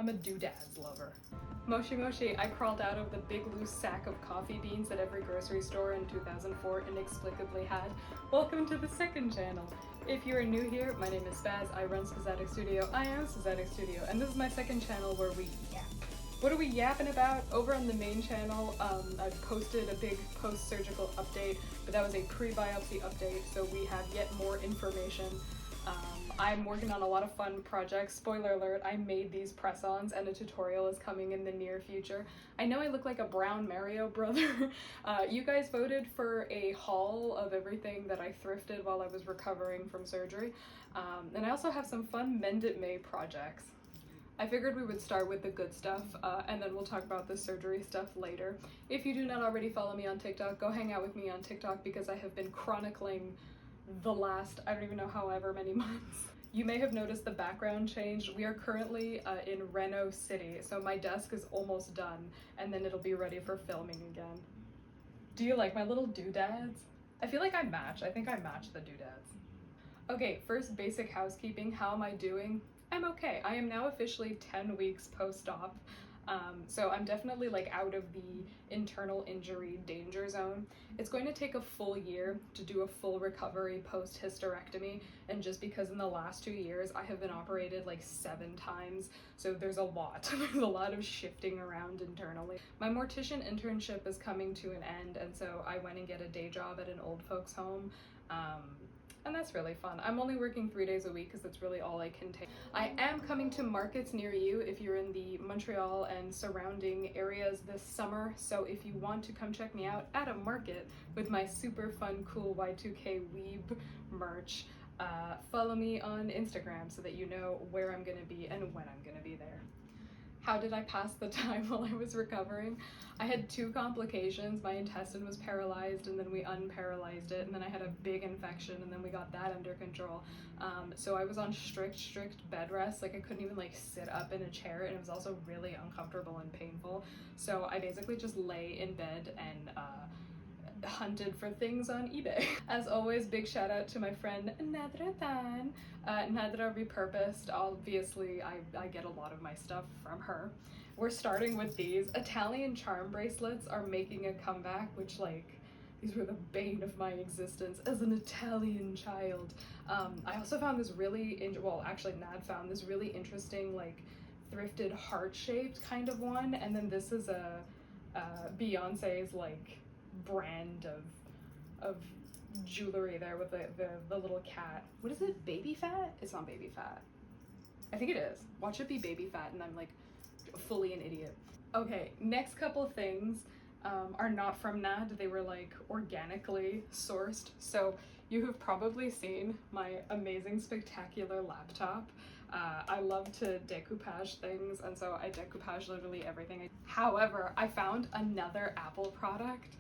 I'm a doodads lover. Moshi Moshi, I crawled out of the big loose sack of coffee beans that every grocery store in 2004 inexplicably had. Welcome to the second channel. If you are new here, my name is Spazz, I run Spazzatic Studio, I am Spazzatic Studio, and this is my second channel where we yap. What are we yapping about? Over on the main channel, I posted a big post-surgical update, but that was a pre-biopsy update, so we have yet more information. I'm working on a lot of fun projects. Spoiler alert, I made these press-ons and a tutorial is coming in the near future. I know I look like a brown Mario brother. You guys voted for a haul of everything that I thrifted while I was recovering from surgery. And I also have some fun Mend It May projects. I figured we would start with the good stuff, and then we'll talk about the surgery stuff later. If you do not already follow me on TikTok, go hang out with me on TikTok because I have been chronicling the last, I don't even know however many months. You may have noticed the background changed. We are currently in Reno City, so my desk is almost done, and then it'll be ready for filming again. Do you like my little doodads? I feel like I match. I think I match the doodads. Okay, first basic housekeeping. How am I doing? I'm okay. I am now officially 10 weeks post-op. So I'm definitely like out of the internal injury danger zone. It's going to take a full year to do a full recovery post-hysterectomy, and just because in the last 2 years I have been operated like 7 times, so there's a lot. There's a lot of shifting around internally. My mortician internship is coming to an end, and so I went and get a day job at an old folks home. And that's really fun. I'm only working 3 days a week because that's really all I can take. I am coming to markets near you if you're in the Montreal and surrounding areas this summer. So if you want to come check me out at a market with my super fun, cool Y2K weeb merch, follow me on Instagram so that you know where I'm gonna be and when I'm gonna be there. How did I pass the time while I was recovering? I had 2 complications. My intestine was paralyzed and then we unparalyzed it, and then I had a big infection and then we got that under control. So I was on strict bed rest. Like I couldn't even like sit up in a chair, and it was also really uncomfortable and painful. So I basically just lay in bed and hunted for things on eBay. As always, big shout out to my friend Nadra Tan. Nadra repurposed. Obviously, I get a lot of my stuff from her. We're starting with these. Italian charm bracelets are making a comeback, which like, these were the bane of my existence as an Italian child. I also found this really, well actually Nad found this really interesting like thrifted heart-shaped kind of one, and then this is a Beyonce's like brand of jewelry there with the little cat. What is it? Baby fat? It's not baby fat. I think it is. Watch it be baby fat and I'm like fully an idiot. Okay, next couple things are not from Nad. They were like organically sourced. So you have probably seen my amazing spectacular laptop. I love to decoupage things, and so I decoupage literally everything. However, I found another Apple product.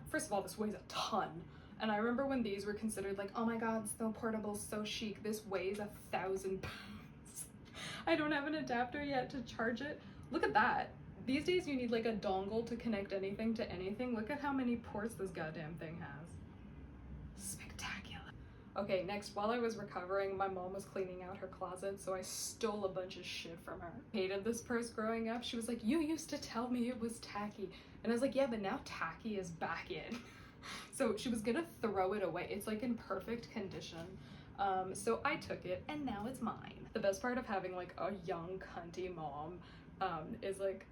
First of all, this weighs a ton, and I remember when these were considered like, oh my god, so portable, so chic. This weighs 1,000 pounds. I don't have an adapter yet to charge it. Look at that. These days you need like a dongle to connect anything to anything. Look at how many ports this goddamn thing has. Spectacular. Okay, next, while I was recovering, my mom was cleaning out her closet, so I stole a bunch of shit from her. Hated this purse growing up. She was like, you used to tell me it was tacky. And I was like, yeah, but now tacky is back in. So she was gonna throw it away. It's like in perfect condition. So I took it and now it's mine. The best part of having like a young cunty mom is like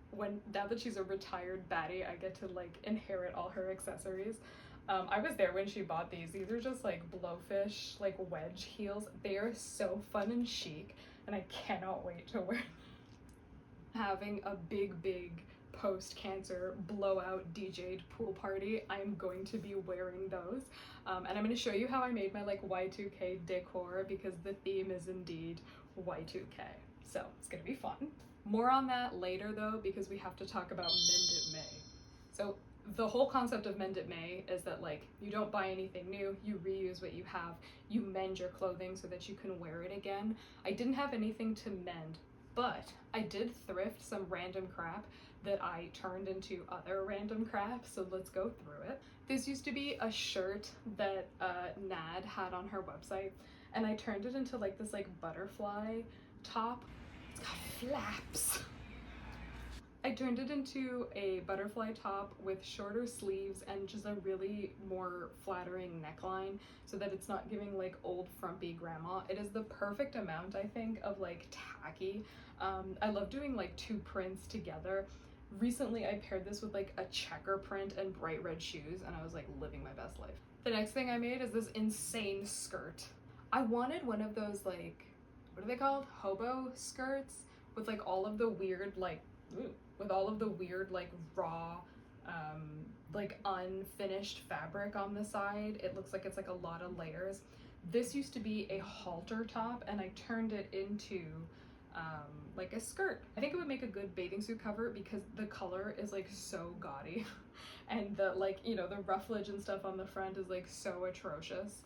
now that she's a retired baddie, I get to like inherit all her accessories. I was there when she bought these. These are just like blowfish, like wedge heels. They are so fun and chic, and I cannot wait to wear them. Having a big post-cancer blowout DJ'd pool party, I'm going to be wearing those. And I'm going to show you how I made my like Y2K decor, because the theme is indeed Y2K. So it's going to be fun. More on that later though, because we have to talk about Mend It May. So the whole concept of Mend It May is that like you don't buy anything new, you reuse what you have, you mend your clothing so that you can wear it again. I didn't have anything to mend, but I did thrift some random crap that I turned into other random crap, so let's go through it. This used to be a shirt that Nad had on her website, and I turned it into like this like butterfly top. It's got flaps. I turned it into a butterfly top with shorter sleeves and just a really more flattering neckline so that it's not giving like old frumpy grandma. It is the perfect amount, I think, of like tacky. I love doing like two prints together. Recently I paired this with like a checker print and bright red shoes, and I was like living my best life. The next thing I made is this insane skirt. I wanted one of those like, what are they called? Hobo skirts with like all of the weird like, with all of the weird like raw like unfinished fabric on the side. It looks like it's like a lot of layers. This used to be a halter top and I turned it into like a skirt. I think it would make a good bathing suit cover because the color is like so gaudy and the like, you know, the rufflage and stuff on the front is like so atrocious.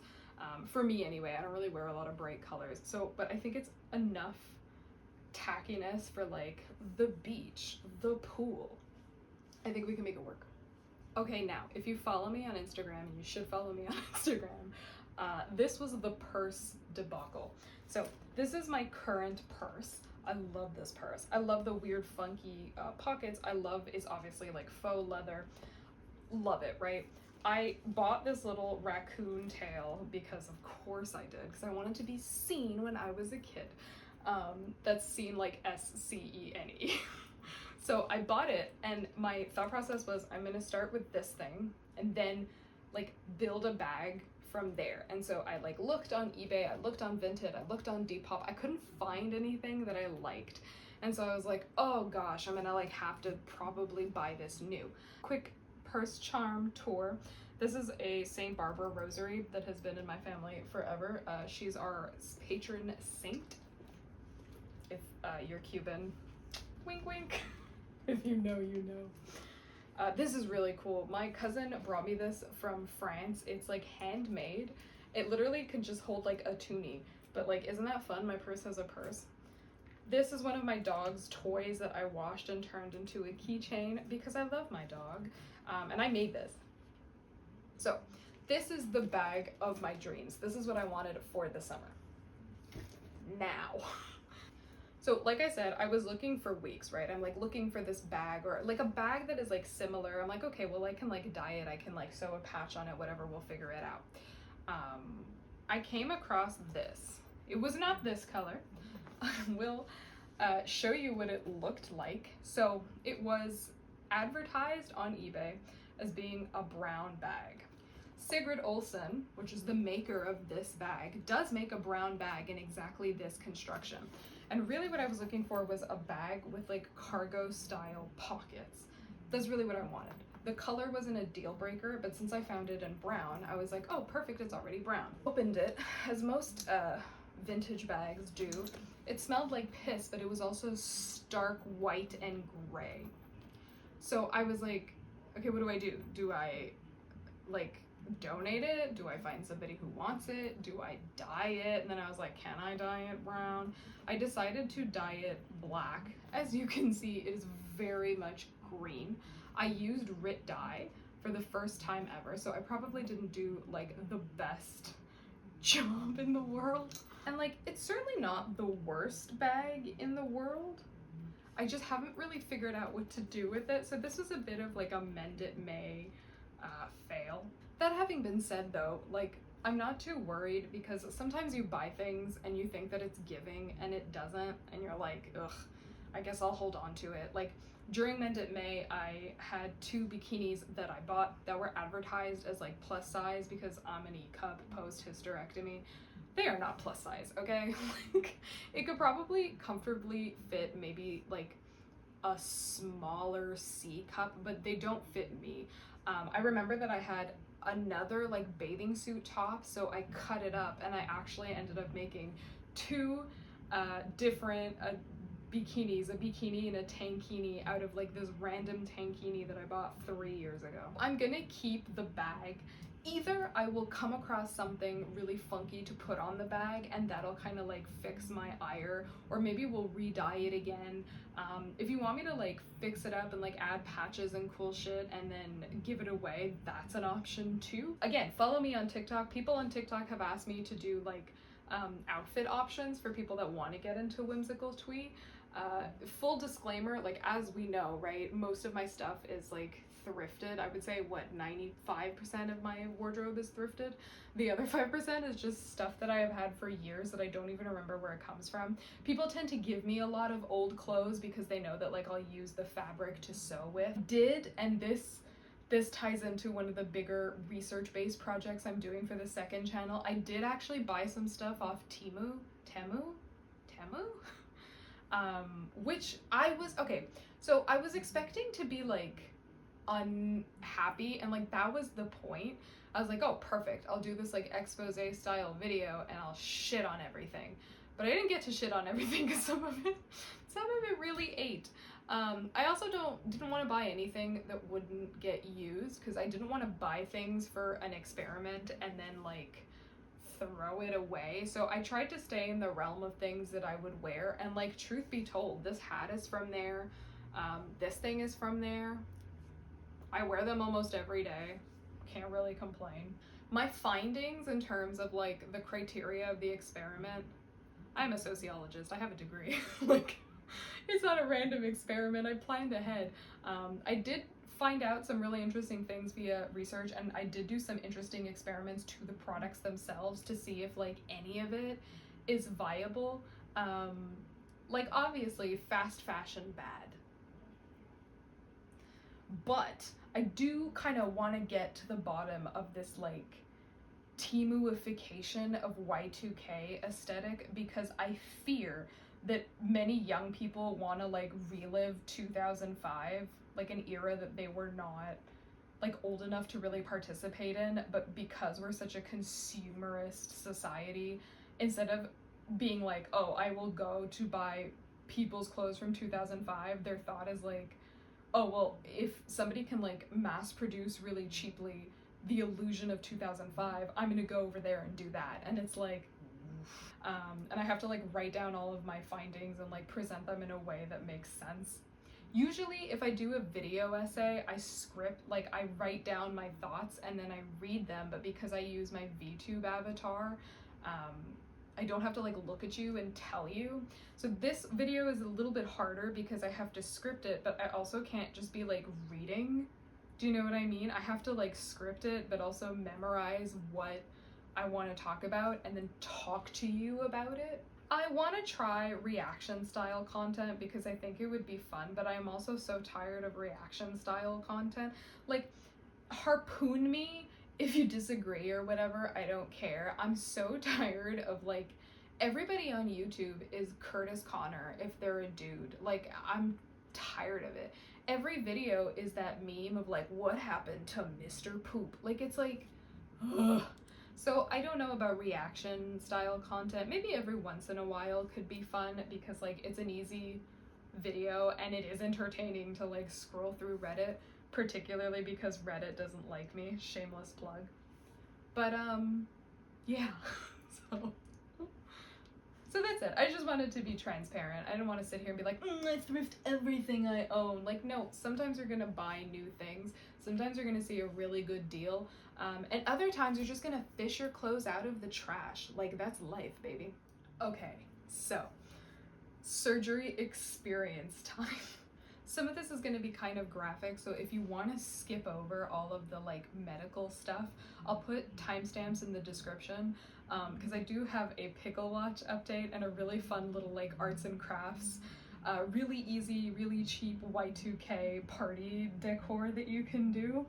For me anyway, I don't really wear a lot of bright colors, so but I think it's enough tackiness for like the beach, the pool. I think we can make it work. Okay, now if you follow me on Instagram, and you should follow me on Instagram, this was the purse debacle. So this is my current purse. I love this purse. I love the weird funky pockets. I love is obviously like faux leather. Love it, right? I bought this little raccoon tail because of course I did, because I wanted to be seen when I was a kid. That's seen like S-C-E-N-E. So I bought it and my thought process was I'm gonna start with this thing and then like build a bag from there. And so I like looked on eBay, I looked on Vinted, I looked on Depop. I couldn't find anything that I liked. And so I was like, oh gosh, I'm gonna like have to probably buy this new. Quick purse charm tour. This is a St. Barbara rosary that has been in my family forever. She's our patron saint. If you're Cuban, wink wink. If you know, you know. This is really cool. My cousin brought me this from France. It's like handmade. It literally can just hold like a toonie, but like, isn't that fun? My purse has a purse. This is one of my dog's toys that I washed and turned into a keychain because I love my dog. And I made this. So this is the bag of my dreams. This is what I wanted for the summer. Now. So like I said, I was looking for weeks, right? I'm like looking for this bag or like a bag that is like similar. I'm like, okay, well I can like dye it. I can like sew a patch on it, whatever, we'll figure it out. I came across this. It was not this color. I will show you what it looked like. So it was advertised on eBay as being a brown bag. Sigrid Olsen, which is the maker of this bag, does make a brown bag in exactly this construction. And really what I was looking for was a bag with like cargo style pockets. That's really what I wanted. The color wasn't a deal breaker, but since I found it in brown, I was like, oh, perfect, it's already brown. Opened it, as most vintage bags do. It smelled like piss, but it was also stark white and gray. So I was like, okay, what do? Do I like donate it? Do I find somebody who wants it? Do I dye it? And then I was like, can I dye it brown? I decided to dye it black. As you can see, it is very much green. I used RIT dye for the first time ever, so I probably didn't do like the best job in the world. And like, it's certainly not the worst bag in the world. I just haven't really figured out what to do with it. So this was a bit of like a mend it may fail. That having been said though, like I'm not too worried because sometimes you buy things and you think that it's giving and it doesn't, and you're like, ugh, I guess I'll hold on to it. Like during Mend It May, I had 2 bikinis that I bought that were advertised as like plus size because I'm an E-cup post hysterectomy. They are not plus size, okay? Like it could probably comfortably fit maybe like a smaller C cup, but they don't fit me. I remember that I had another like bathing suit top, so I cut it up and I actually ended up making 2 different bikinis, a bikini and a tankini, out of like this random tankini that I bought 3 years ago. I'm gonna keep the bag. Either I will come across something really funky to put on the bag and that'll kind of like fix my ire, or maybe we'll re-dye it again. If you want me to like fix it up and like add patches and cool shit and then give it away, that's an option too. Again, follow me on TikTok. People on TikTok have asked me to do like outfit options for people that want to get into whimsical twee. Full disclaimer, like, as we know, right, most of my stuff is like thrifted. I would say, what, 95% of my wardrobe is thrifted. The other 5% is just stuff that I have had for years that I don't even remember where it comes from. People tend to give me a lot of old clothes because they know that, like, I'll use the fabric to sew with. And this ties into one of the bigger research-based projects I'm doing for the second channel. I did actually buy some stuff off Temu? Which I was, okay, so I was expecting to be like unhappy, and like that was the point. I was like, oh, perfect, I'll do this like expose style video and I'll shit on everything. But I didn't get to shit on everything because some of it really ate. I also didn't want to buy anything that wouldn't get used, because I didn't want to buy things for an experiment and then like throw it away. So I tried to stay in the realm of things that I would wear, and like, truth be told, this hat is from there, this thing is from there. I wear them almost every day, can't really complain. My findings in terms of like the criteria of the experiment, I'm a sociologist, I have a degree. Like, it's not a random experiment, I planned ahead. I did find out some really interesting things via research, and I did do some interesting experiments to the products themselves to see if like any of it is viable. Like, obviously fast fashion bad, but I do kind of want to get to the bottom of this like Temuification of Y2K aesthetic, because I fear that many young people want to like relive 2005, like an era that they were not like old enough to really participate in, but because we're such a consumerist society, instead of being like, oh, I will go to buy people's clothes from 2005, their thought is like, oh, well, if somebody can like mass produce really cheaply the illusion of 2005, I'm gonna go over there and do that. And it's like, and I have to like write down all of my findings and like present them in a way that makes sense. Usually if I do a video essay, I script, like I write down my thoughts and then I read them, but because I use my VTube avatar, I don't have to like look at you and tell you. So this video is a little bit harder because I have to script it, but I also can't just be like reading. Do you know what I mean? I have to like script it, but also memorize what I want to talk about and then talk to you about it. I want to try reaction style content because I think it would be fun, but I am also so tired of reaction style content. Like, harpoon me if you disagree or whatever, I don't care. I'm so tired of like, everybody on YouTube is Curtis Connor if they're a dude. Like, I'm tired of it. Every video is that meme of like, what happened to Mr. Poop? Like, it's like, ugh. So I don't know about reaction style content. Maybe every once in a while could be fun because like it's an easy video and it is entertaining to like scroll through Reddit, particularly because Reddit doesn't like me. Shameless plug. But yeah. So that's it. I just wanted to be transparent. I didn't want to sit here and be like, I thrift everything I own. Like, no, sometimes you're gonna buy new things. Sometimes you're gonna see a really good deal. And other times you're just gonna fish your clothes out of the trash. Like, that's life, baby. Okay, so surgery experience time. Some of this is going to be kind of graphic, so if you want to skip over all of the like medical stuff, I'll put timestamps in the description, because I do have a Pickle Watch update and a really fun little like arts and crafts, really easy, really cheap Y2K party decor that you can do.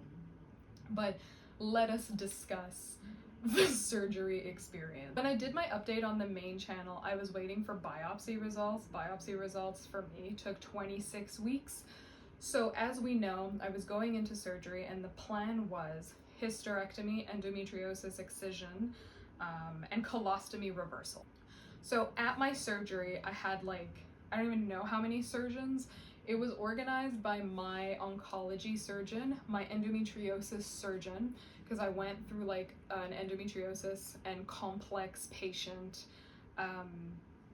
But let us discuss the surgery experience. When I did my update on the main channel, I was waiting for biopsy results. Biopsy results for me took 26 weeks. So as we know, I was going into surgery and the plan was hysterectomy, endometriosis excision, and colostomy reversal. So at my surgery, I had like, I don't even know how many surgeons. It was organized by my oncology surgeon, my endometriosis surgeon, because I went through like an endometriosis and complex patient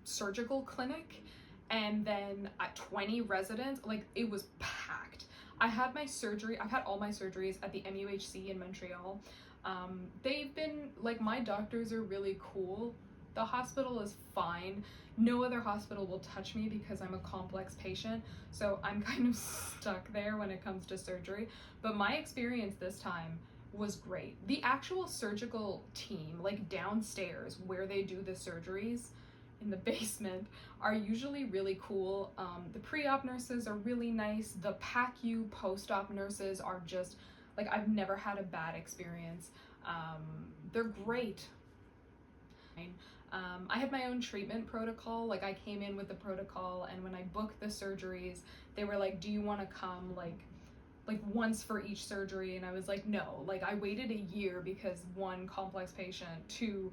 surgical clinic, and then at 20 residents, like it was packed. I had my surgery, I've had all my surgeries at the MUHC in Montreal. They've been, like, my doctors are really cool. The hospital is fine. No other hospital will touch me because I'm a complex patient, so I'm kind of stuck there when it comes to surgery. But my experience this time was great. The actual surgical team, like downstairs where they do the surgeries in the basement, are usually really cool. The pre-op nurses are really nice. The PACU post-op nurses are just, like, I've never had a bad experience. They're great. I had my own treatment protocol. Like, I came in with the protocol, and when I booked the surgeries, they were like, do you want to come like once for each surgery? And I was like, no. Like, I waited a year because, one, complex patient, two,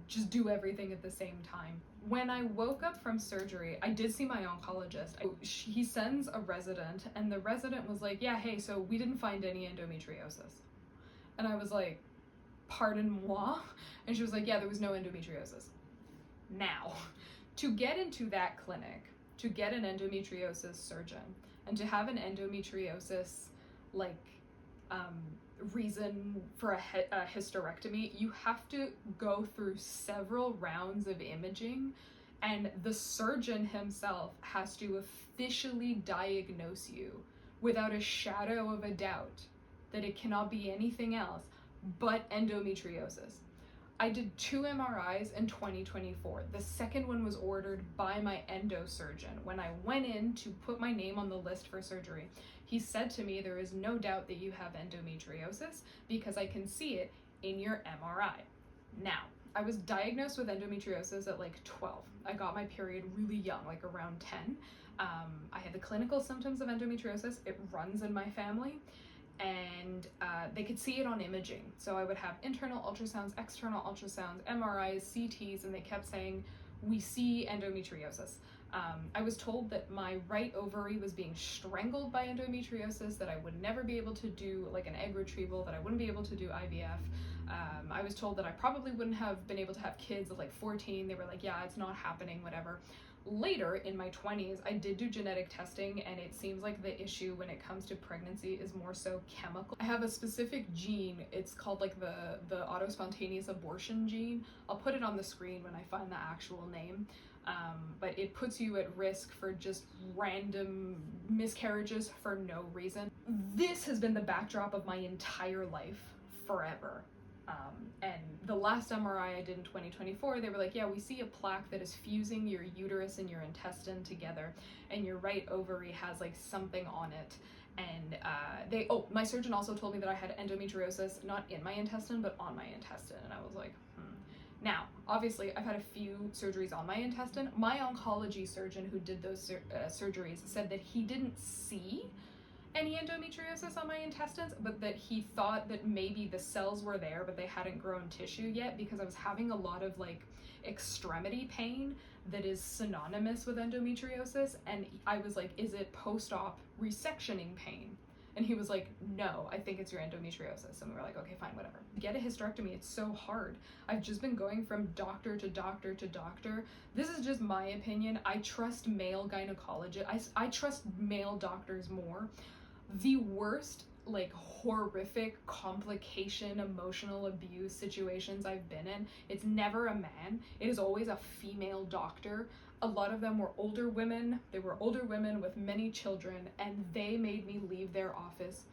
just do everything at the same time. When I woke up from surgery, I did see my oncologist. He sends a resident, and the resident was like, yeah, hey, so we didn't find any endometriosis. And I was like, pardon moi? And she was like, yeah, there was no endometriosis. Now, to get into that clinic, to get an endometriosis surgeon, and to have an endometriosis, like, reason for a hysterectomy, you have to go through several rounds of imaging, and the surgeon himself has to officially diagnose you without a shadow of a doubt that it cannot be anything else but endometriosis. I did 2 MRIs in 2024. The second one was ordered by my endosurgeon. When I went in to put my name on the list for surgery, he said to me, there is no doubt that you have endometriosis because I can see it in your MRI. Now, I was diagnosed with endometriosis at like 12. I got my period really young, like around 10. I had the clinical symptoms of endometriosis. It runs in my family. And they could see it on imaging. So I would have internal ultrasounds, external ultrasounds, MRIs, CTs, and they kept saying, we see endometriosis. I was told that my right ovary was being strangled by endometriosis, that I would never be able to do like an egg retrieval, that I wouldn't be able to do IVF. I was told that I probably wouldn't have been able to have kids at like 14. They were like, yeah, it's not happening, whatever. Later, in my 20s, I did do genetic testing, and it seems like the issue when it comes to pregnancy is more so chemical. I have a specific gene. It's called like the autospontaneous abortion gene. I'll put it on the screen when I find the actual name. But it puts you at risk for just random miscarriages for no reason. This has been the backdrop of my entire life forever. And the last MRI I did in 2024, they were like, yeah, we see a plaque that is fusing your uterus and your intestine together, and your right ovary has like something on it. And my surgeon also told me that I had endometriosis, not in my intestine, but on my intestine. And I was like, Now, obviously, I've had a few surgeries on my intestine. My oncology surgeon who did those surgeries said that he didn't see any endometriosis on my intestines, but that he thought that maybe the cells were there, but they hadn't grown tissue yet, because I was having a lot of like extremity pain that is synonymous with endometriosis. And I was like, is it post-op resectioning pain? And he was like, no, I think it's your endometriosis. And we were like, okay, fine, whatever. To get a hysterectomy, it's so hard. I've just been going from doctor to doctor to doctor. This is just my opinion. I trust male gynecologists. I trust male doctors more. The worst, like, horrific complication, emotional abuse situations I've been in, it's never a man. It is always a female doctor. A lot of them were older women. They were older women with many children, and they made me leave their office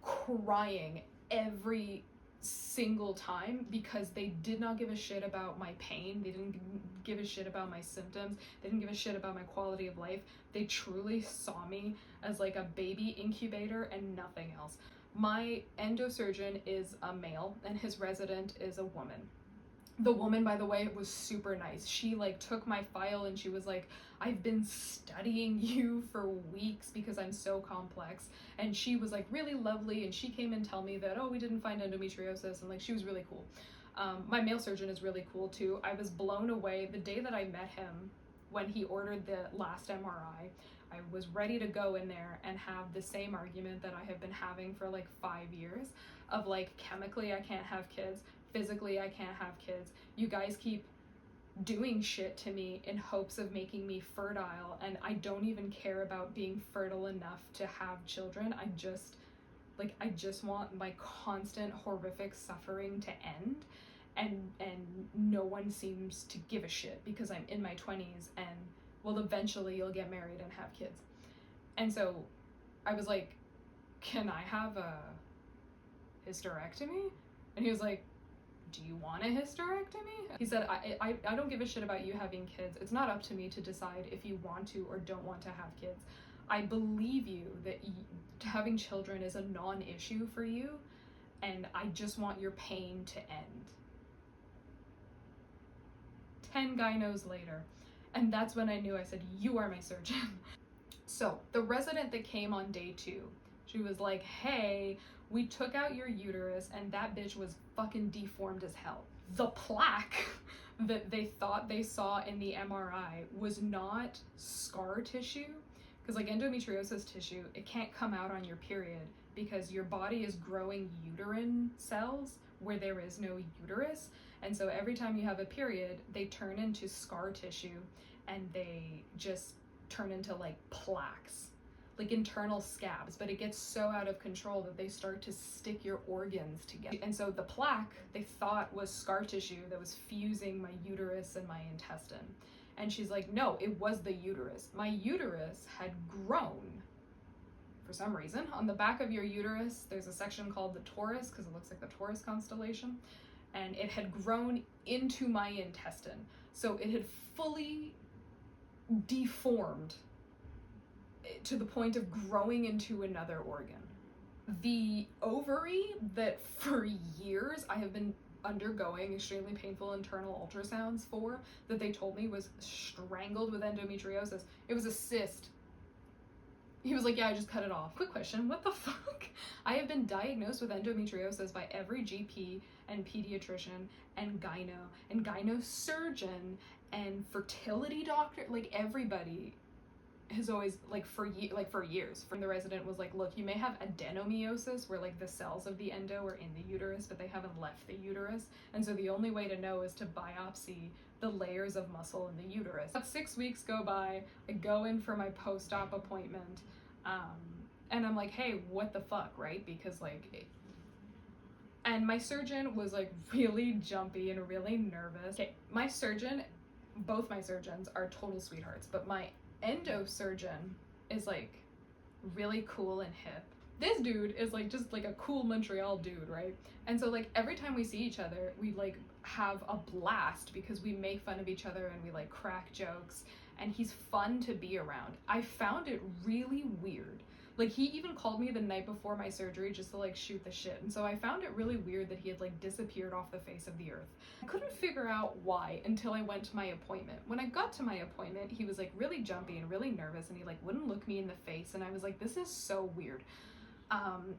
crying every single time because they did not give a shit about my pain. They didn't give a shit about my symptoms. They didn't give a shit about my quality of life. They truly saw me as like a baby incubator and nothing else. My endosurgeon is a male and his resident is a woman. The woman, by the way, was super nice. She like took my file and she was like, I've been studying you for weeks because I'm so complex. And she was like really lovely, and she came and tell me that, oh, we didn't find endometriosis, and like she was really cool. My male surgeon is really cool too. I was blown away the day that I met him when he ordered the last MRI. I was ready to go in there and have the same argument that I have been having for like 5 years of like, chemically I can't have kids, physically I can't have kids. You guys keep doing shit to me in hopes of making me fertile, and I don't even care about being fertile enough to have children. I just want my constant horrific suffering to end. and no one seems to give a shit because I'm in my 20s and, well, eventually you'll get married and have kids. And so I was like, can I have a hysterectomy? And he was like, do you want a hysterectomy? He said, I don't give a shit about you having kids. It's not up to me to decide if you want to or don't want to have kids. I believe you that having children is a non-issue for you, and I just want your pain to end. 10 gynos later, and that's when I knew. I said, you are my surgeon. So the resident that came on day 2, she was like, hey, we took out your uterus and that bitch was fucking deformed as hell. The plaque that they thought they saw in the MRI was not scar tissue, because like endometriosis tissue, it can't come out on your period because your body is growing uterine cells where there is no uterus. And so every time you have a period, they turn into scar tissue and they just turn into like plaques, like internal scabs, but it gets so out of control that they start to stick your organs together. And so the plaque they thought was scar tissue that was fusing my uterus and my intestine. And she's like, no, it was the uterus. My uterus had grown for some reason. On the back of your uterus, there's a section called the torus, because it looks like the Taurus constellation. And it had grown into my intestine. So it had fully deformed to the point of growing into another organ. The ovary that for years I have been undergoing extremely painful internal ultrasounds for, that they told me was strangled with endometriosis. It was a cyst. He was like, yeah, I just cut it off. Quick question, what the fuck? I have been diagnosed with endometriosis by every GP and pediatrician and gyno surgeon and fertility doctor, like everybody has always, like for years. The resident was like, look, you may have adenomyosis, where like the cells of the endo are in the uterus, but they haven't left the uterus. And so the only way to know is to biopsy the layers of muscle in the uterus. About 6 weeks go by, I go in for my post-op appointment, and I'm like, hey, what the fuck, right? Because like, and my surgeon was like really jumpy and really nervous. Okay, my surgeon, both my surgeons are total sweethearts, but my endo surgeon is like really cool and hip. This dude is like just like a cool Montreal dude, right? And so like every time we see each other, we like have a blast because we make fun of each other and we like crack jokes, and he's fun to be around. I found it really weird. Like he even called me the night before my surgery just to like shoot the shit. And so I found it really weird that he had like disappeared off the face of the earth. I couldn't figure out why until I went to my appointment. When I got to my appointment, he was like really jumpy and really nervous, and he like wouldn't look me in the face. And I was like, this is so weird.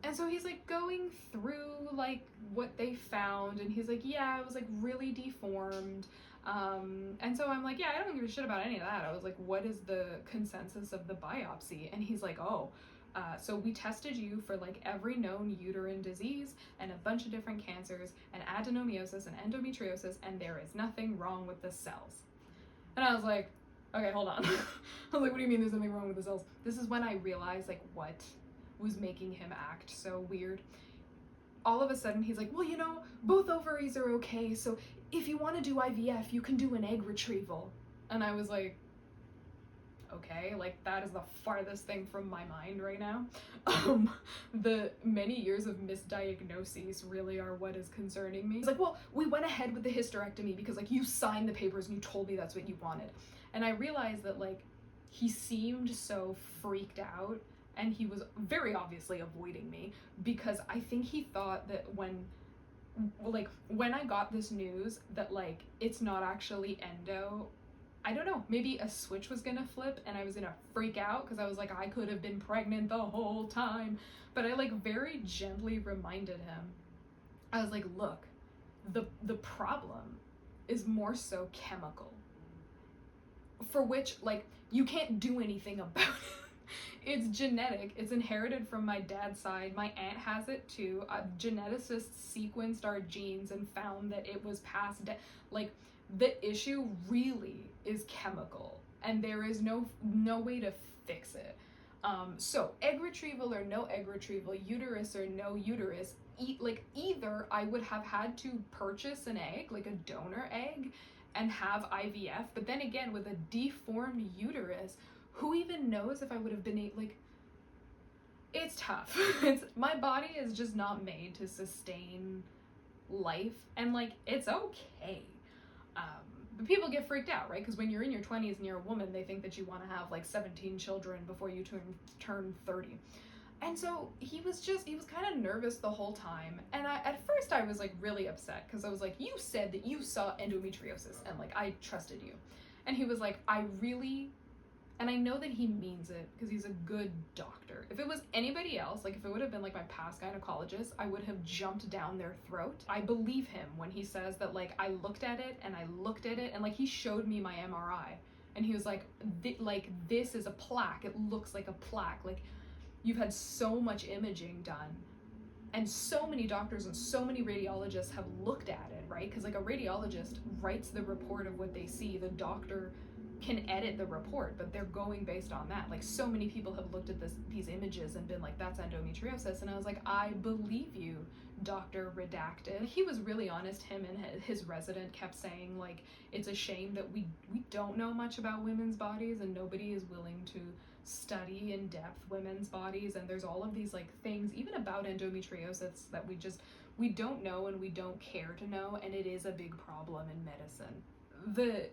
And so he's like going through like what they found, and he's like, yeah, it was like really deformed. And so I'm like, yeah, I don't give a shit about any of that. I was like, what is the consensus of the biopsy? And he's like, oh, so we tested you for like every known uterine disease and a bunch of different cancers and adenomyosis and endometriosis, and there is nothing wrong with the cells. And I was like, okay, hold on. I was like, what do you mean there's nothing wrong with the cells? This is when I realized like what was making him act so weird. All of a sudden he's like, well, you know, both ovaries are okay, so if you want to do IVF, you can do an egg retrieval. And I was like, okay, like that is the farthest thing from my mind right now. The many years of misdiagnoses really are what is concerning me. He's like, well, we went ahead with the hysterectomy because like you signed the papers and you told me that's what you wanted. And I realized that like he seemed so freaked out, and he was very obviously avoiding me, because I think he thought that when I got this news that like it's not actually endo, I don't know, maybe a switch was gonna flip and I was gonna freak out, because I was like, I could have been pregnant the whole time. But I like very gently reminded him, I was like, look, the problem is more so chemical, for which like you can't do anything about it. It's genetic. It's inherited from my dad's side. My aunt has it too. Geneticists sequenced our genes and found that it was passed down. Like, the issue really is chemical, and there is no way to fix it. So egg retrieval or no egg retrieval, uterus or no uterus, either I would have had to purchase an egg, like a donor egg, and have IVF, but then again, with a deformed uterus, who even knows if I would have been like, it's tough. My body is just not made to sustain life, and like, it's okay. But people get freaked out, right? Because when you're in your 20s and you're a woman, they think that you want to have like 17 children before you turn 30. And so he was kind of nervous the whole time. And at first I was like really upset, because I was like, you said that you saw endometriosis and like I trusted you. And he was like, and I know that he means it because he's a good doctor. If it was anybody else, like if it would have been like my past gynecologist, I would have jumped down their throat. I believe him when he says that, like, I looked at it and like he showed me my MRI and he was like, this is a plaque. It looks like a plaque. Like, you've had so much imaging done and so many doctors and so many radiologists have looked at it, right? Because like a radiologist writes the report of what they see. The doctor can edit the report, but they're going based on that. Like, so many people have looked at these images and been like, that's endometriosis. And I was like, I believe you, Dr. Redacted. He was really honest. Him and his resident kept saying, like, it's a shame that we don't know much about women's bodies and nobody is willing to study in depth women's bodies. And there's all of these like things even about endometriosis that we don't know and we don't care to know, and it is a big problem in medicine. The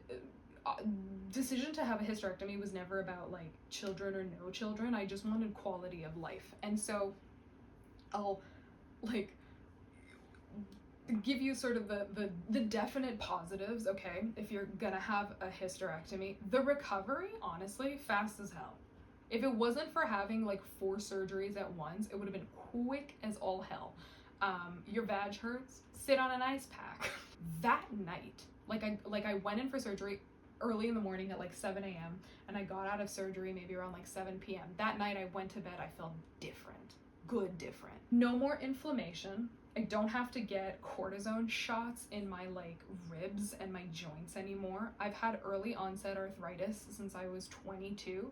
decision to have a hysterectomy was never about like children or no children. I just wanted quality of life. And so I'll like give you sort of the definite positives. Okay, if you're gonna have a hysterectomy, the recovery, honestly, fast as hell. If it wasn't for having like 4 surgeries at once, it would have been quick as all hell. Your vag hurts, sit on an ice pack. That night, I went in for surgery early in the morning at like 7 a.m. and I got out of surgery maybe around like 7 p.m. That night I went to bed, I felt different. Good different. No more inflammation. I don't have to get cortisone shots in my like ribs and my joints anymore. I've had early onset arthritis since I was 22.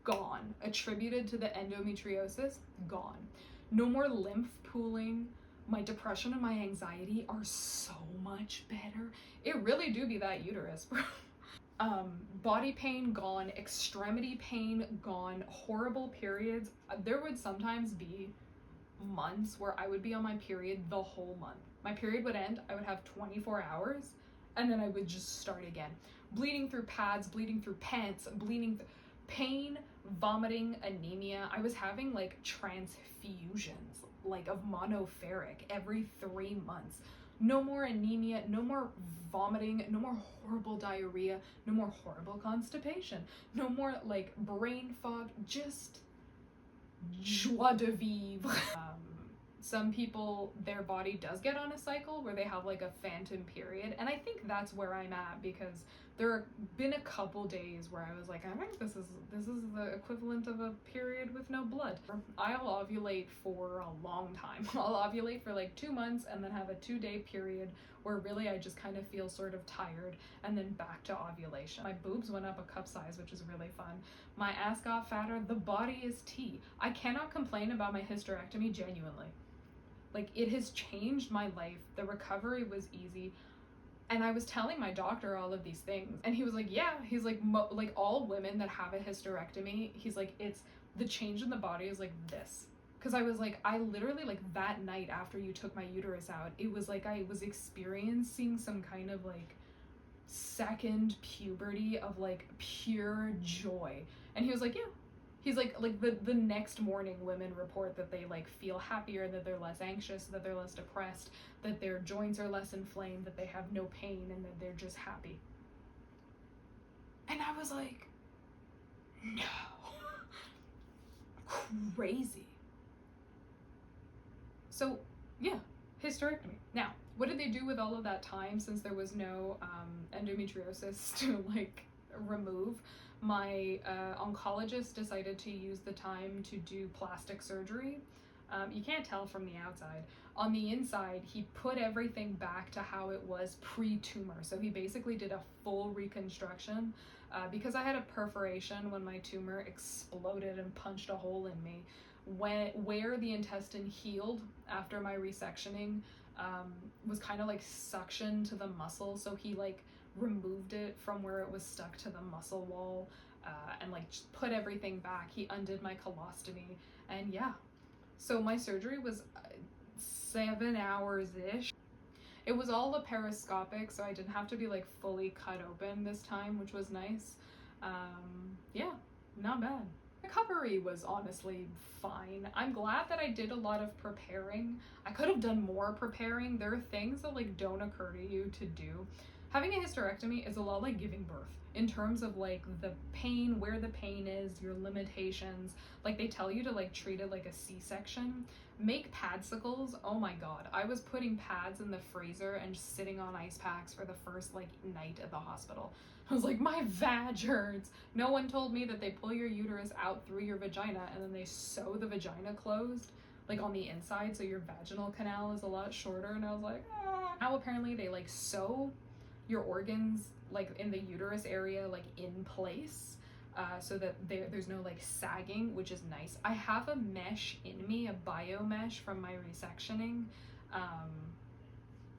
Gone. Attributed to the endometriosis. Gone. No more lymph pooling. My depression and my anxiety are so much better. It really do be that uterus, bro. Body pain gone, extremity pain gone, horrible periods. There would sometimes be months where I would be on my period the whole month. My period would end, I would have 24 hours, and then I would just start again. Bleeding through pads, bleeding through pants, pain, vomiting, anemia. I was having like transfusions, like of monoferric every 3 months. No more anemia, no more vomiting, no more horrible diarrhea, no more horrible constipation, no more like brain fog, just joie de vivre. Some people, their body does get on a cycle where they have like a phantom period, and I think that's where I'm at, because there have been a couple days where I was like, I think this is the equivalent of a period with no blood. I'll ovulate for a long time. I'll ovulate for like 2 months and then have a 2-day period where really I just kind of feel sort of tired, and then back to ovulation. My boobs went up a cup size, which is really fun. My ass got fatter. The body is tea. I cannot complain about my hysterectomy, genuinely. Like, it has changed my life. The recovery was easy. And I was telling my doctor all of these things, and he was like, yeah, he's like, like all women that have a hysterectomy, he's like, it's the change in the body is like this. Because I was like, I literally, like, that night after you took my uterus out, it was like I was experiencing some kind of like second puberty of like pure joy. And he was like, yeah. He's like the next morning women report that they like feel happier, that they're less anxious, that they're less depressed, that their joints are less inflamed, that they have no pain, and that they're just happy. And I was like, no. Crazy. So yeah, hysterectomy. Now, what did they do with all of that time, since there was no endometriosis to like remove? My oncologist decided to use the time to do plastic surgery. You can't tell from the outside. On the inside, he put everything back to how it was pre-tumor. So he basically did a full reconstruction because I had a perforation when my tumor exploded and punched a hole in me. Where the intestine healed after my resectioning was kind of like suction to the muscle, so he like removed it from where it was stuck to the muscle wall, and like just put everything back. He undid my colostomy, and yeah, so my surgery was 7 hours-ish. It was all laparoscopic, so I didn't have to be like fully cut open this time, which was nice. Yeah, not bad. Recovery was honestly fine. I'm glad that I did a lot of preparing. I could have done more preparing. There are things that like don't occur to you to do. Having a hysterectomy is a lot like giving birth in terms of like the pain, where the pain is, your limitations. Like they tell you to like treat it like a C-section. Make padsicles. Oh my god, I was putting pads in the freezer and just sitting on ice packs for the first like night at the hospital. I was like, my vag hurts. No one told me that they pull your uterus out through your vagina and then they sew the vagina closed, like on the inside, so your vaginal canal is a lot shorter. And I was like, ah. Now apparently they like sew your organs like in the uterus area like in place, so that there's no like sagging, which is nice. I have a mesh in me, a bio mesh from my resectioning.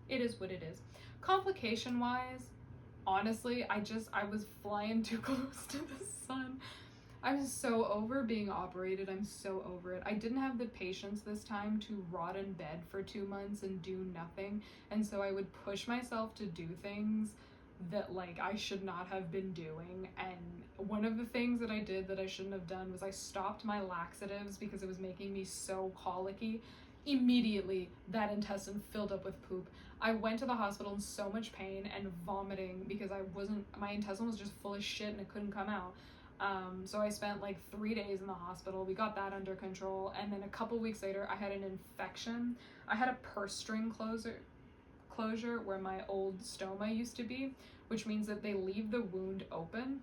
It is what it is. Complication wise, honestly, I was flying too close to the sun. I'm so over being operated. I'm so over it. I didn't have the patience this time to rot in bed for 2 months and do nothing. And so I would push myself to do things that like I should not have been doing. And one of the things that I did that I shouldn't have done was I stopped my laxatives because it was making me so colicky. Immediately that intestine filled up with poop. I went to the hospital in so much pain and vomiting because my intestine was just full of shit and it couldn't come out. So I spent like 3 days in the hospital. We got that under control, and then a couple weeks later I had an infection. I had a purse string closure where my old stoma used to be, which means that they leave the wound open.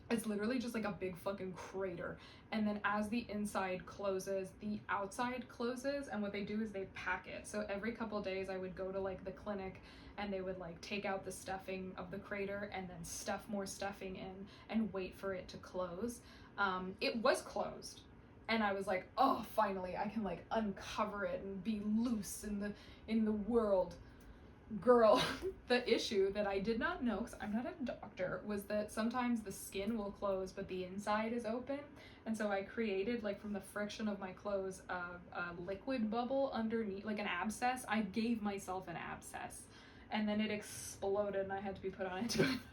It's literally just like a big fucking crater, and then as the inside closes, the outside closes, and what they do is they pack it. So every couple days I would go to like the clinic and they would like take out the stuffing of the crater and then stuff more stuffing in and wait for it to close. It was closed, and I was like, oh, finally I can like uncover it and be loose in the world. Girl, the issue that I did not know, because I'm not a doctor, was that sometimes the skin will close but the inside is open. And so I created, like from the friction of my clothes, a liquid bubble underneath, like an abscess. I gave myself an abscess, and then it exploded and I had to be put on antibiotics.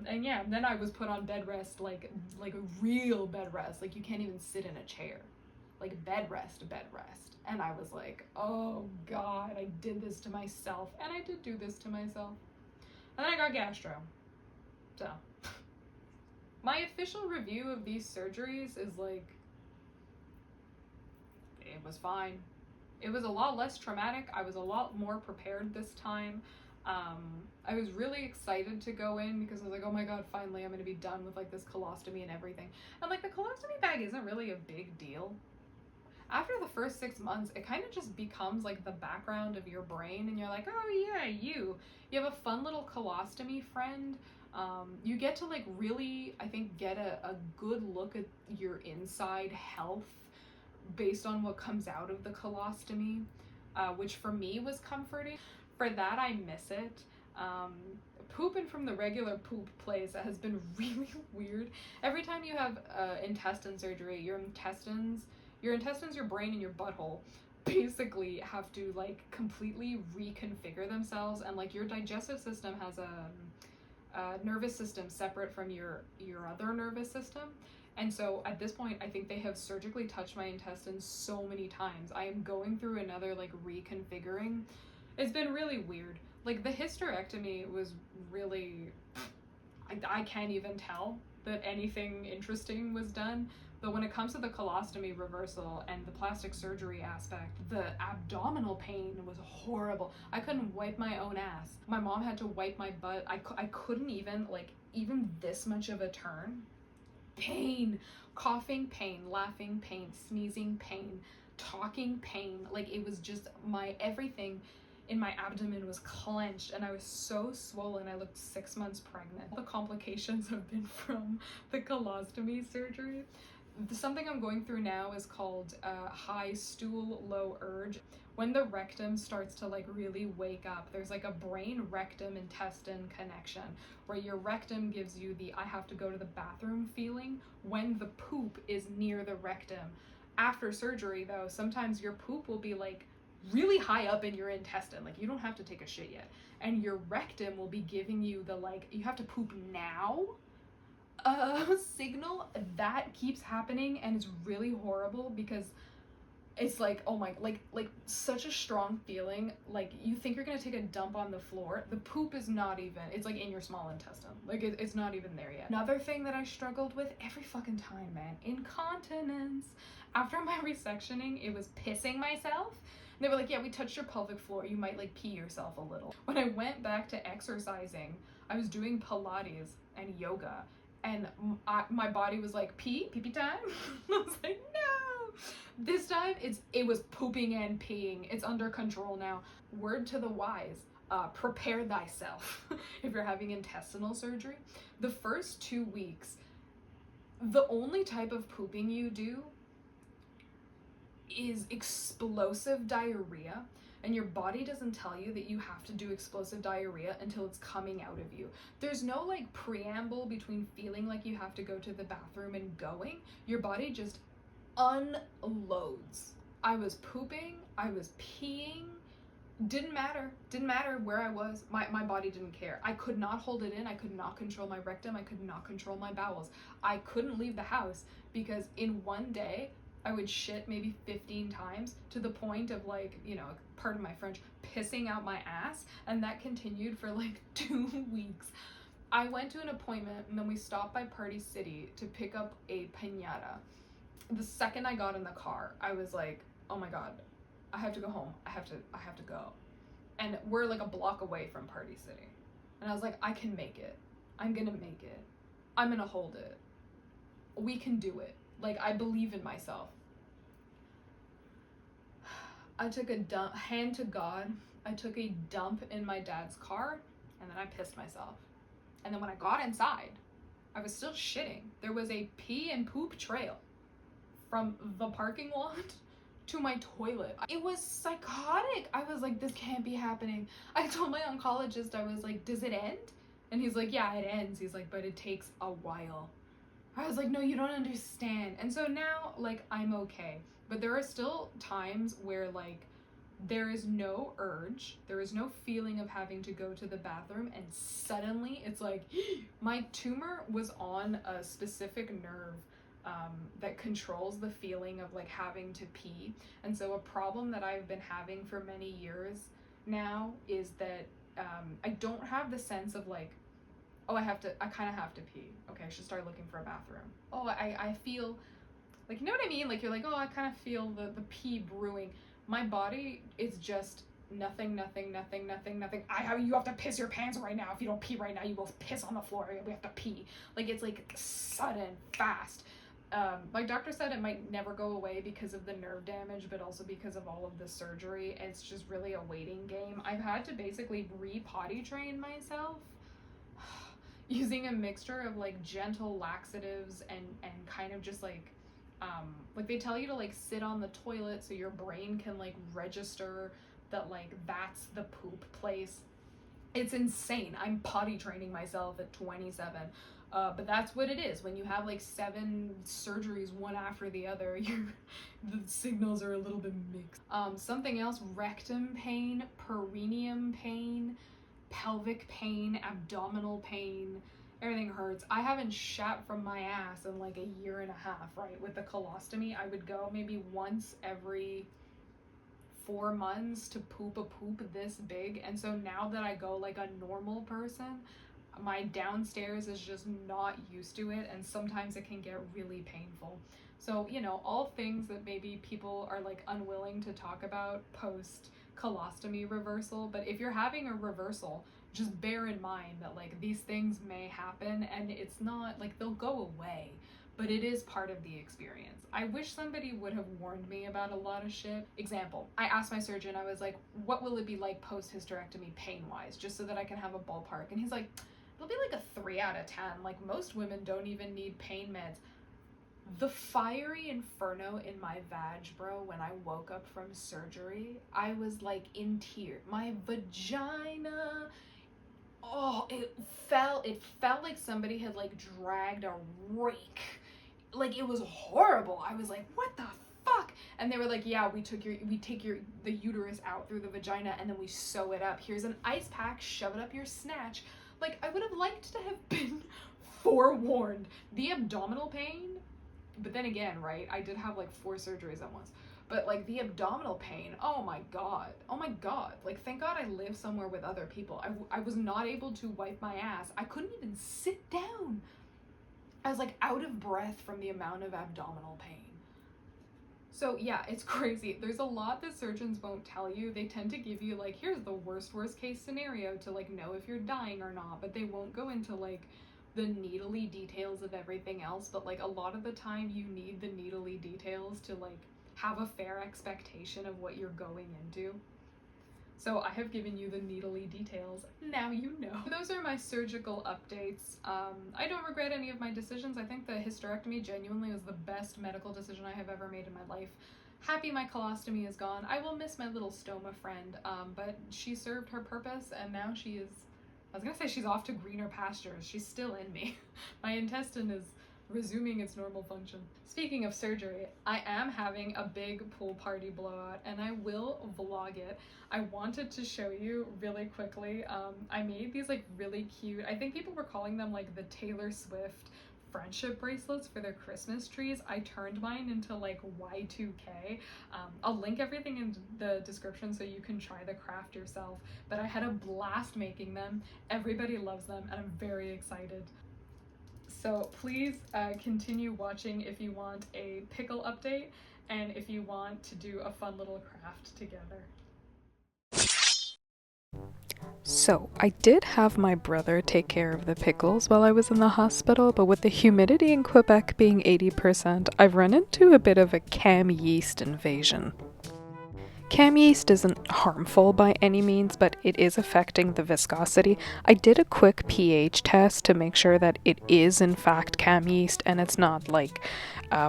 And yeah, then I was put on bed rest, like a real bed rest. Like you can't even sit in a chair, like bed rest. And I was like, oh god, I did this to myself. And I did do this to myself. And then I got gastro. So my official review of these surgeries is like, it was fine. It was a lot less traumatic. I was a lot more prepared this time. I was really excited to go in because I was like, oh my god, finally I'm gonna be done with like this colostomy and everything. And like the colostomy bag isn't really a big deal. After the first 6 months, it kind of just becomes like the background of your brain, and you're like, oh yeah, you have a fun little colostomy friend. You get to like really, I think, get a good look at your inside health based on what comes out of the colostomy, which for me was comforting. For that, I miss it. Pooping from the regular poop place has been really weird. Every time you have intestine surgery, your intestines, your brain, and your butthole basically have to like completely reconfigure themselves, and like your digestive system has a nervous system separate from your other nervous system. And so at this point, I think they have surgically touched my intestines so many times. I am going through another like reconfiguring. It's been really weird. Like the hysterectomy was really, I can't even tell that anything interesting was done. But when it comes to the colostomy reversal and the plastic surgery aspect, the abdominal pain was horrible. I couldn't wipe my own ass. My mom had to wipe my butt. I couldn't even, like, even this much of a turn. Pain, coughing pain, laughing pain, sneezing pain, talking pain. Like, it was just my everything. in my abdomen was clenched and I was so swollen. I looked 6 months pregnant. The complications have been from the colostomy surgery. Something I'm going through now is called high stool, low urge. When the rectum starts to like really wake up, there's like a brain rectum intestine connection where your rectum gives you the I have to go to the bathroom feeling when the poop is near the rectum. After surgery though, sometimes your poop will be like really high up in your intestine, like you don't have to take a shit yet, and your rectum will be giving you the like you have to poop now signal. That keeps happening and it's really horrible because it's like, oh my, like such a strong feeling. Like you think you're gonna take a dump on the floor, the poop is not even, it's like in your small intestine, like it's not even there yet. Another thing that I struggled with every fucking time, man, incontinence. After my resectioning, it was pissing myself. They were like, yeah, we touched your pelvic floor, you might like pee yourself a little. When I went back to exercising, I was doing Pilates and yoga, and my body was like, pee time. I was like, no. This time it was pooping and peeing. It's under control now. Word to the wise, prepare thyself if you're having intestinal surgery. The first 2 weeks, the only type of pooping you do is explosive diarrhea, and your body doesn't tell you that you have to do explosive diarrhea until it's coming out of you. There's no like preamble between feeling like you have to go to the bathroom and going. Your body just unloads. I was pooping, I was peeing, didn't matter where I was. My body didn't care. I could not hold it in. I could not control my rectum. I could not control my bowels. I couldn't leave the house because in one day I would shit maybe 15 times to the point of like, you know, pardon my French, pissing out my ass, and that continued for like 2 weeks. I went to an appointment and then we stopped by Party City to pick up a piñata. The second I got in the car, I was like, oh my God, I have to go home. I have to go. And we're like a block away from Party City. And I was like, I can make it. I'm gonna make it. I'm gonna hold it. We can do it. Like, I believe in myself. I took a dump, hand to God, I took a dump in my dad's car, and then I pissed myself. And then when I got inside, I was still shitting. There was a pee and poop trail from the parking lot to my toilet. It was psychotic. I was like, this can't be happening. I told my oncologist, I was like, does it end? And he's like, yeah, it ends. He's like, but it takes a while. I was like, no, you don't understand. And so now, like, I'm okay. But there are still times where, like, there is no urge, there is no feeling of having to go to the bathroom, and suddenly it's like, my tumor was on a specific nerve that controls the feeling of, like, having to pee. And so a problem that I've been having for many years now is that I don't have the sense of, like, oh, I kind of have to pee. Okay, I should start looking for a bathroom. Oh, I feel, like, you know what I mean? Like, you're like, oh, I kind of feel the pee brewing. My body is just nothing. You have to piss your pants right now. If you don't pee right now, you will piss on the floor. We have to pee. Like, it's like sudden, fast. My doctor said it might never go away because of the nerve damage, but also because of all of the surgery. It's just really a waiting game. I've had to basically re-potty train myself using a mixture of like gentle laxatives and kind of just like they tell you to like sit on the toilet so your brain can like register that like that's the poop place. It's insane. I'm potty training myself at 27. But that's what it is. When you have like 7 surgeries one after the other, the signals are a little bit mixed. Something else, rectum pain, perineum pain, pelvic pain, abdominal pain, everything hurts. I haven't shat from my ass in like a year and a half, right? With the colostomy, I would go maybe once every 4 months to poop a poop this big. And so now that I go like a normal person, my downstairs is just not used to it, and sometimes it can get really painful. So, you know, all things that maybe people are like unwilling to talk about post colostomy reversal. But if you're having a reversal, just bear in mind that like these things may happen, and it's not like they'll go away, but it is part of the experience. I wish somebody would have warned me about a lot of shit. Example, I asked my surgeon, I was like, what will it be like post-hysterectomy pain-wise, just so that I can have a ballpark? And he's like, it'll be like a 3 out of 10. Like, most women don't even need pain meds. The fiery inferno in my vag, bro, when I woke up from surgery, I was like in tears. My vagina, oh, it felt like somebody had like dragged a rake. Like, it was horrible. I was like, what the fuck? And they were like, yeah, we take the uterus out through the vagina and then we sew it up. Here's an ice pack, shove it up your snatch. Like, I would have liked to have been forewarned. The abdominal pain, but then again, right, I did have like 4 surgeries at once, but like the abdominal pain, oh my god, like, thank god I live somewhere with other people. I was not able to wipe my ass. I couldn't even sit down. I was like out of breath from the amount of abdominal pain. So yeah, it's crazy. There's a lot that surgeons won't tell you. They tend to give you like, here's the worst case scenario to like know if you're dying or not, but they won't go into like the needly details of everything else. But like a lot of the time you need the needly details to like have a fair expectation of what you're going into. So I have given you the needly details. Now you know. Those are my surgical updates. I don't regret any of my decisions. I think the hysterectomy genuinely was the best medical decision I have ever made in my life. Happy my colostomy is gone. I will miss my little stoma friend, but she served her purpose and now she is, I was gonna say she's off to greener pastures. She's still in me. My intestine is resuming its normal function. Speaking of surgery, I am having a big pool party blowout and I will vlog it. I wanted to show you really quickly. I made these like really cute, I think people were calling them like the Taylor Swift friendship bracelets for their Christmas trees. I turned mine into like Y2K. I'll link everything in the description so you can try the craft yourself, but I had a blast making them. Everybody loves them and I'm very excited. So please continue watching if you want a pickle update and if you want to do a fun little craft together. So, I did have my brother take care of the pickles while I was in the hospital, but with the humidity in Quebec being 80%, I've run into a bit of a cam yeast invasion. Cam yeast isn't harmful by any means, but it is affecting the viscosity. I did a quick pH test to make sure that it is in fact cam yeast and it's not like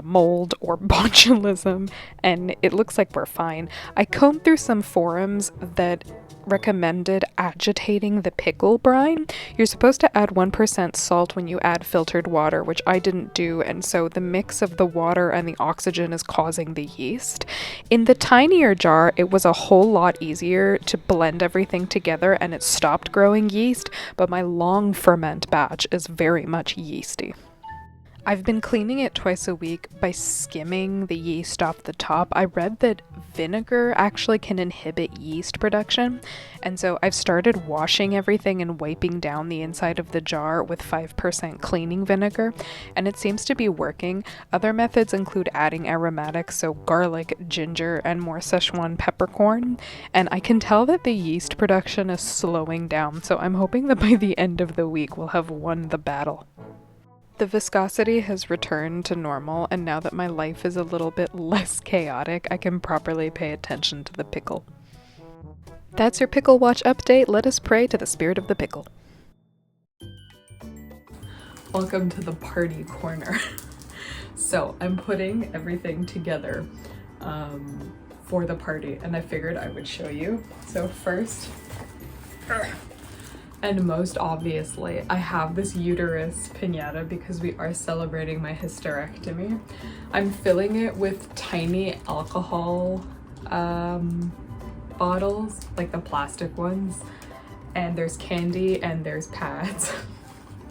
mold or botulism, and it looks like we're fine. I combed through some forums that recommended agitating the pickle brine. You're supposed to add 1% salt when you add filtered water, which I didn't do, and so the mix of the water and the oxygen is causing the yeast. In the tinier jar, it was a whole lot easier to blend everything together and it stopped growing yeast, but my long ferment batch is very much yeasty. I've been cleaning it twice a week by skimming the yeast off the top. I read that vinegar actually can inhibit yeast production, and so I've started washing everything and wiping down the inside of the jar with 5% cleaning vinegar, and it seems to be working. Other methods include adding aromatics, so garlic, ginger, and more Szechuan peppercorn, and I can tell that the yeast production is slowing down, so I'm hoping that by the end of the week we'll have won the battle. The viscosity has returned to normal, and now that my life is a little bit less chaotic, I can properly pay attention to the pickle. That's your Pickle Watch update. Let us pray to the spirit of the pickle. Welcome to the party corner. So I'm putting everything together for the party, and I figured I would show you. So first, and most obviously, I have this uterus piñata because we are celebrating my hysterectomy. I'm filling it with tiny alcohol bottles, like the plastic ones, and there's candy and there's pads,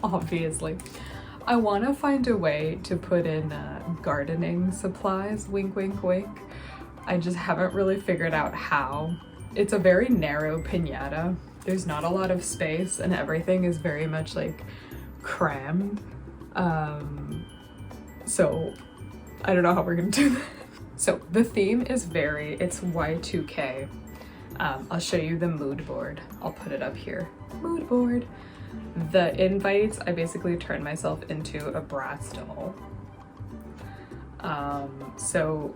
obviously. I want to find a way to put in gardening supplies, wink, wink, wink. I just haven't really figured out how. It's a very narrow piñata. There's not a lot of space and everything is very much like crammed. So I don't know how we're gonna do that. So the theme is it's Y2K. I'll show you the mood board. I'll put it up here. Mood board. The invites, I basically turned myself into a Bratz doll. So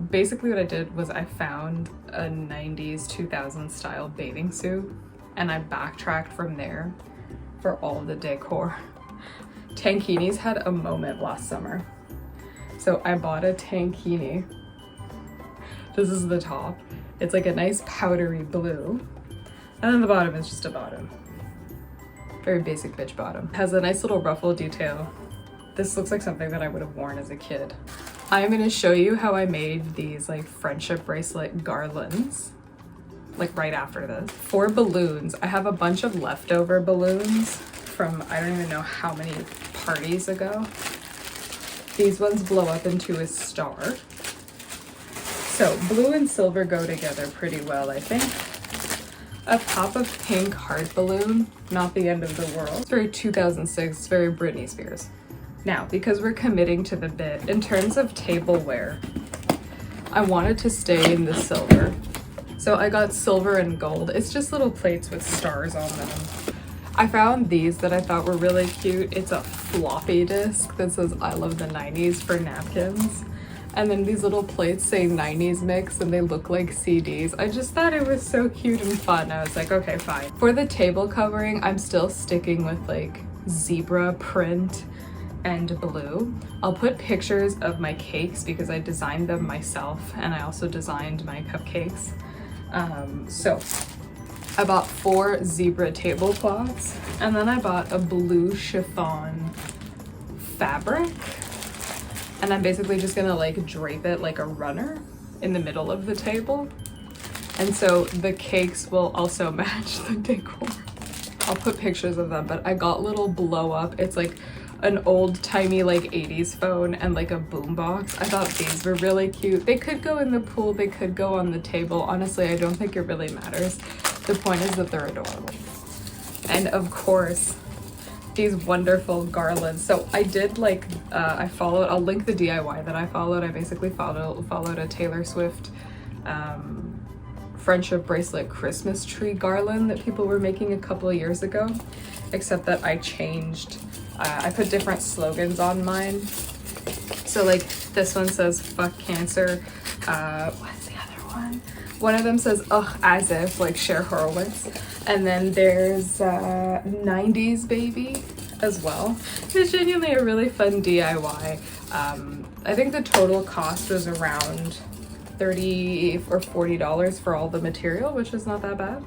basically what I did was I found a 90s 2000s style bathing suit and I backtracked from there for all of the decor. Tankinis had a moment last summer. So I bought a tankini. This is the top. It's like a nice powdery blue. And then the bottom is just a bottom. Very basic bitch bottom. Has a nice little ruffle detail. This looks like something that I would have worn as a kid. I'm gonna show you how I made these like friendship bracelet garlands, like right after this. For balloons, I have a bunch of leftover balloons from I don't even know how many parties ago. These ones blow up into a star. So blue and silver go together pretty well, I think. A pop of pink heart balloon, not the end of the world. It's very 2006, it's very Britney Spears. Now, because we're committing to the bit, in terms of tableware, I wanted to stay in the silver. So I got silver and gold. It's just little plates with stars on them. I found these that I thought were really cute. It's a floppy disk that says I love the 90s for napkins. And then these little plates say 90s mix and they look like CDs. I just thought it was so cute and fun. I was like, okay, fine. For the table covering, I'm still sticking with like zebra print and blue. I'll put pictures of my cakes because I designed them myself and I also designed my cupcakes. So I bought 4 zebra tablecloths and then I bought a blue chiffon fabric and I'm basically just gonna like drape it like a runner in the middle of the table. And so the cakes will also match the decor. I'll put pictures of them, but I got little blow up. It's like an old-timey like 80s phone and like a boombox. I thought these were really cute. They could go in the pool, they could go on the table. Honestly, I don't think it really matters. The point is that they're adorable. And of course, these wonderful garlands. So I did like, I'll link the DIY that I followed. I basically followed a Taylor Swift friendship bracelet Christmas tree garland that people were making a couple of years ago, except that I changed. I put different slogans on mine. So like this one says fuck cancer. What's the other one? One of them says ugh as if, like Cher Horowitz. And then there's 90s baby as well. It's genuinely a really fun DIY. I think the total cost was around $30 or $40 for all the material, which is not that bad.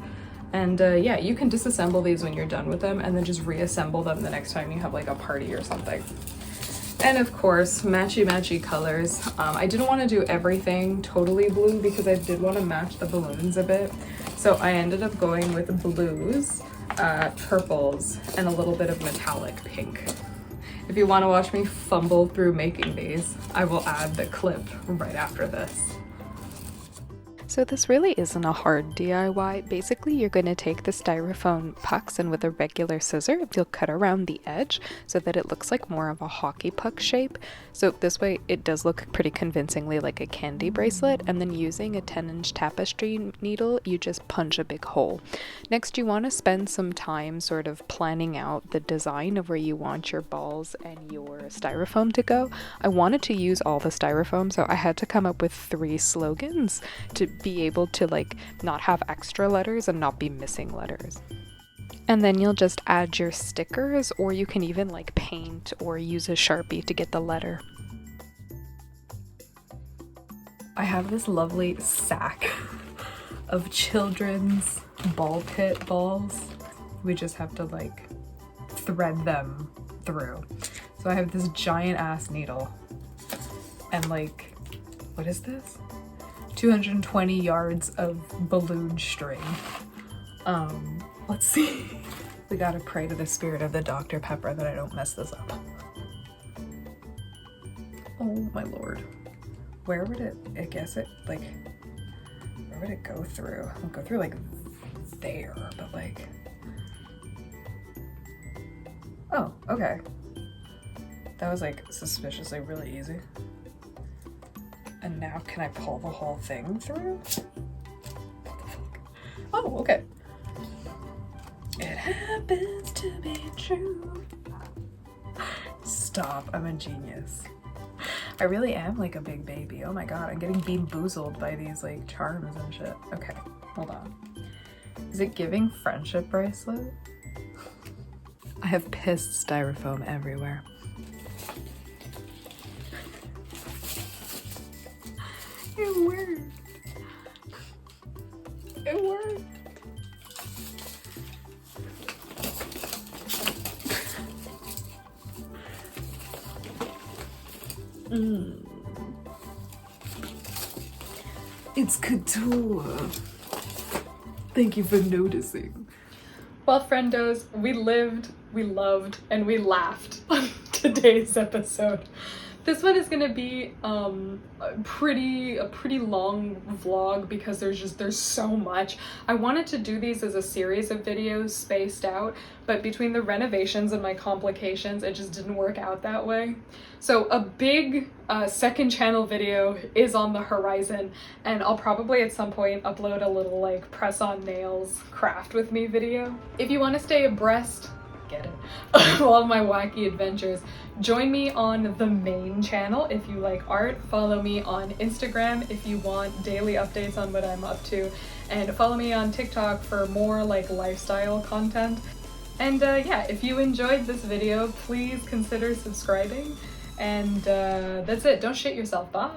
And yeah, you can disassemble these when you're done with them and then just reassemble them the next time you have like a party or something. And of course, matchy colors. I didn't want to do everything totally blue because I did want to match the balloons a bit. So I ended up going with blues, purples, and a little bit of metallic pink. If you want to watch me fumble through making these, I will add the clip right after this. So this really isn't a hard DIY. Basically, you're going to take the styrofoam pucks and with a regular scissor, you'll cut around the edge so that it looks like more of a hockey puck shape. So this way it does look pretty convincingly like a candy bracelet, and then using a 10-inch tapestry needle, you just punch a big hole. Next, you want to spend some time sort of planning out the design of where you want your balls and your styrofoam to go. I wanted to use all the styrofoam, so I had to come up with 3 slogans to be able to like not have extra letters and not be missing letters. And then you'll just add your stickers, or you can even like paint or use a Sharpie to get the letter. I have this lovely sack of children's ball pit balls. We just have to like thread them through. So I have this giant ass needle and like, what is this? 220 yards of balloon string. Let's see. We gotta pray to the spirit of the Dr. Pepper that I don't mess this up. Oh my lord. Where would it, I guess it, like, where would it go through? It'll go through like there, but like, oh, okay. That was like suspiciously really easy. And now can I pull the whole thing through? What the fuck? Oh, okay. It happens to be true. Stop, I'm a genius. I really am like a big baby. Oh my god, I'm getting bean-boozled by these like charms and shit. Okay, hold on. Is it giving friendship bracelet? I have pissed styrofoam everywhere. It worked. It worked. It's couture. Thank you for noticing. Well, friendos, we lived, we loved, and we laughed on today's episode. This one is gonna be a pretty long vlog because there's so much. I wanted to do these as a series of videos spaced out, but between the renovations and my complications, it just didn't work out that way. So a big second channel video is on the horizon, and I'll probably at some point upload a little like press on nails craft with me video. If you want to stay abreast, get it, of all my wacky adventures, join me on the main channel if you like art. Follow me on Instagram if you want daily updates on what I'm up to, and follow me on TikTok for more like lifestyle content. And yeah, if you enjoyed this video, please consider subscribing, and that's it. Don't shit yourself. Bye.